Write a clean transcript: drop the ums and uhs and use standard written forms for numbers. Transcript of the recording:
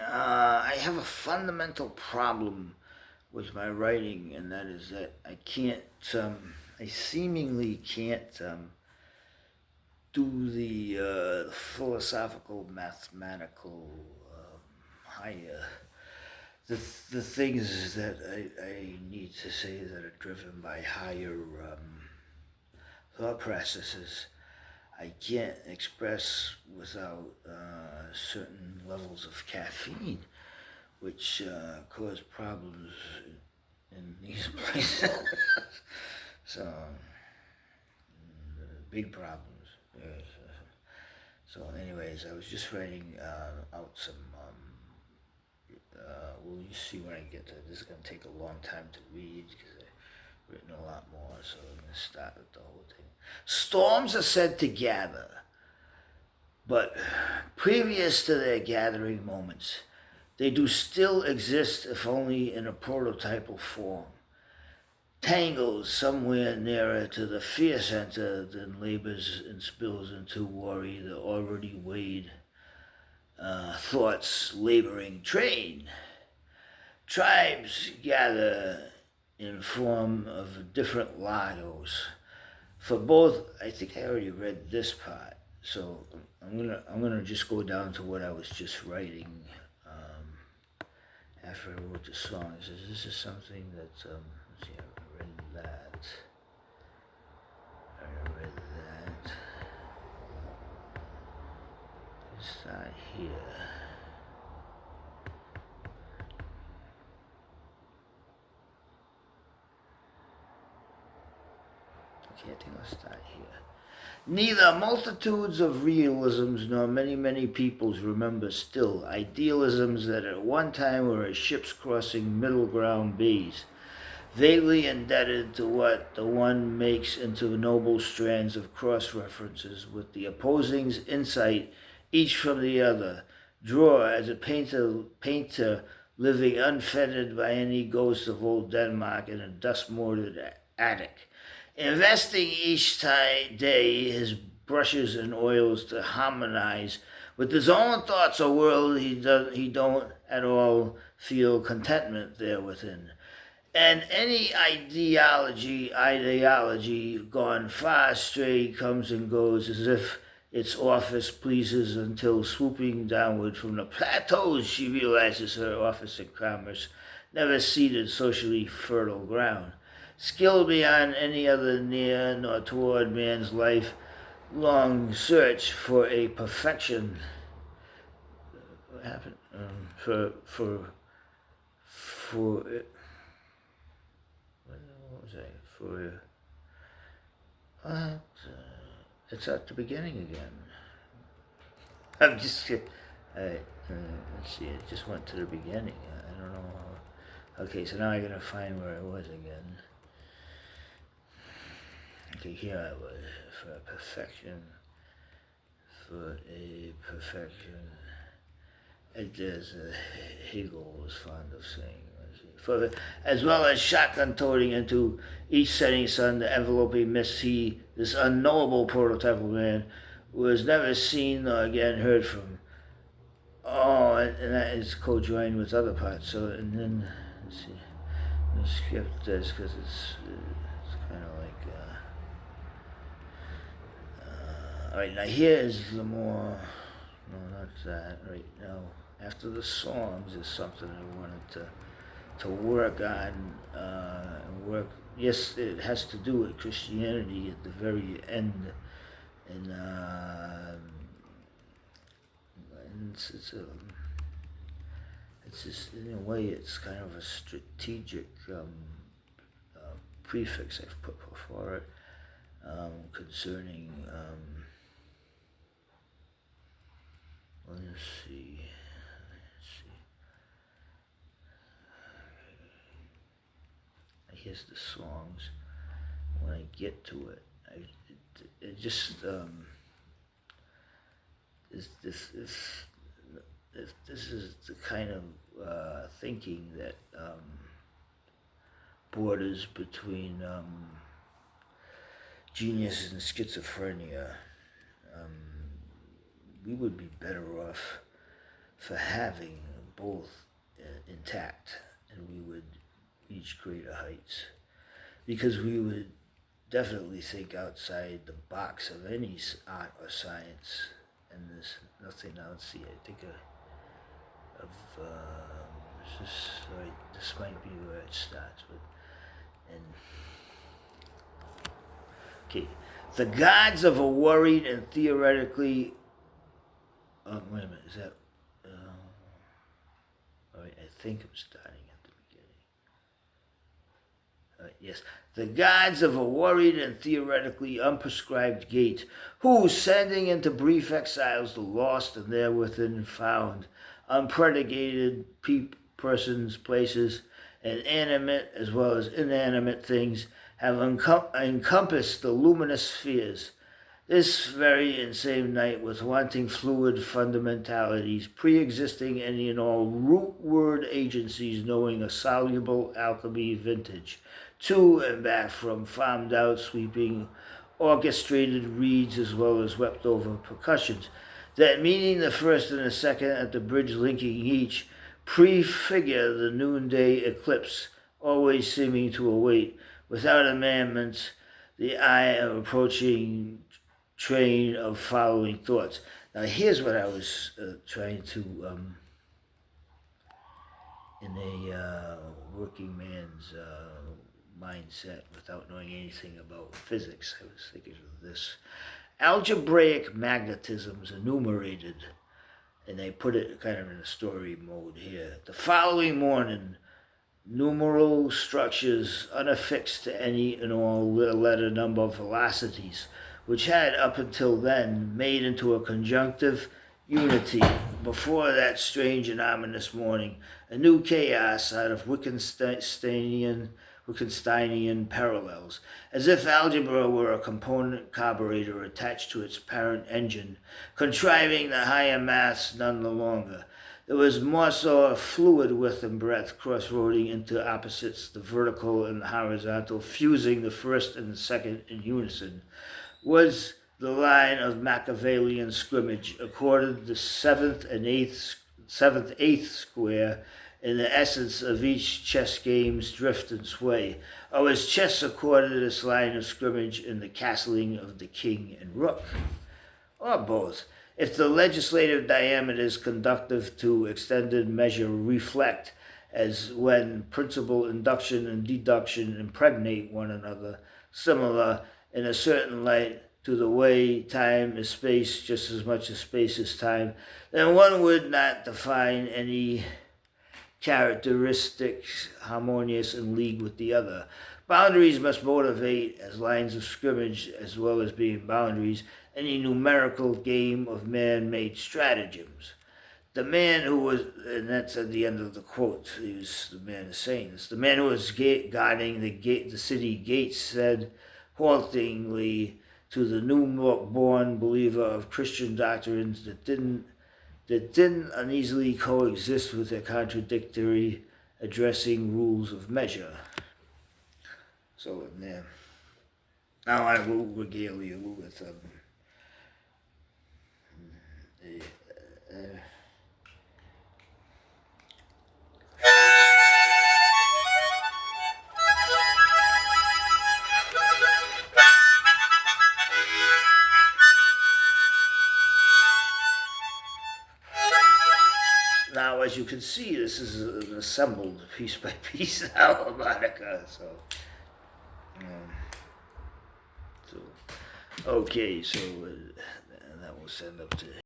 I have a fundamental problem with my writing, and that is that I seemingly can't do the philosophical, mathematical, higher, the things that I need to say that are driven by higher thought processes. I can't express without certain levels of caffeine, which cause problems in these places. So, big problems. Yes. So, anyways, I was just writing out some. Well, you see when I get to this is going to take a long time to read because I've written a lot more, so I'm going to start with the whole thing. Storms are said to gather, but previous to their gathering moments, they do still exist, if only in a prototypal form. Tangles somewhere nearer to the fear center than labors and spills into worry the already weighed thoughts laboring train. Tribes gather in form of different lagos. For both, I think I already read this part, so I'm gonna just go down to what I was just writing after I wrote the song. It says this is something that let's see, I read that. I read that. Let's start here. Okay, I think I'll start here. Neither multitudes of realisms nor many peoples remember still idealisms that at one time were as ships crossing middle ground bays, vaguely indebted to what the one makes into noble strands of cross references with the opposing's insight each from the other, draw as a painter living unfettered by any ghost of old Denmark in a dust-mortared attic, investing each day his brushes and oils to harmonize with his own thoughts a world he don't at all feel contentment there within. And any ideology gone far astray comes and goes as if its office pleases until swooping downward from the plateaus she realizes her office in commerce never ceded socially fertile ground. Skill beyond any other near nor toward man's life long search for a perfection. What happened? For what was I for? What? It's at the beginning again. I'm just. Let's see. It just went to the beginning. I don't know. Okay, so now I gotta find where I was again. Okay, here I was for a perfection. For a perfection. As Hegel was fond of saying. For, as well as shotgun toting into each setting sun, the enveloping mist, he, this unknowable prototypal man, was never seen nor again heard from. Oh, and that is co-joined with other parts. So, and then, let's see, let's skip this because it's kind of like, all right, now here is the more, no, not that, right now, after the songs is something I wanted to work on, yes, it has to do with Christianity at the very end, and it's just, in a way, it's kind of a strategic prefix I've put before it concerning, let's see. Here's the songs. When I get to it, it just this is the kind of thinking that borders between genius and schizophrenia. We would be better off for having both intact, and we would reach greater heights, because we would definitely think outside the box of any art or science, and there's nothing else here. I think this might be where it starts with, and okay, the gods of a worried and theoretically. Wait a minute, is that? All right, I think I'm starting at the beginning. Yes, the gods of a worried and theoretically unprescribed gate, who, sending into brief exiles the lost and there within found, unpredicated persons, places, and animate as well as inanimate things, have encompassed the luminous spheres. This very and same night, with wanting fluid fundamentalities, pre-existing any and all root-word agencies knowing a soluble alchemy vintage, to and back from farmed out sweeping orchestrated reeds as well as wept over percussions, that meeting the first and the second at the bridge linking each, prefigure the noonday eclipse, always seeming to await, without amendments, the eye of approaching train of following thoughts. Now here's what I was trying to, in a working man's mindset, without knowing anything about physics, I was thinking of this. Algebraic magnetisms enumerated, and they put it kind of in a story mode here. The following morning, numeral structures unaffixed to any and all letter number velocities, which had up until then made into a conjunctive unity. Before that strange and ominous morning, a new chaos out of Wittgensteinian parallels, as if algebra were a component carburetor attached to its parent engine, contriving the higher maths none the longer. There was more so a fluid width and breadth, crossroading into opposites, the vertical and the horizontal, fusing the first and the second in unison. Was the line of Machiavellian scrimmage, accorded the seventh eighth square in the essence of each chess game's drift and sway, or was chess accorded this line of scrimmage in the castling of the king and rook, or both? If the legislative diameters conductive to extended measure reflect, as when principal induction and deduction impregnate one another, similar in a certain light to the way time is space just as much as space is time, then one would not define any characteristics harmonious in league with the other. Boundaries must motivate as lines of scrimmage as well as being boundaries any numerical game of man-made stratagems. The man who was, and that's at the end of the quote, the man is saying this, the man who was guarding the city gates said haltingly to the new-born believer of Christian doctrines that didn't uneasily coexist with their contradictory addressing rules of measure. So now I will regale you with now, as you can see, this is an assembled piece by piece harmonica. Okay, so that will send up to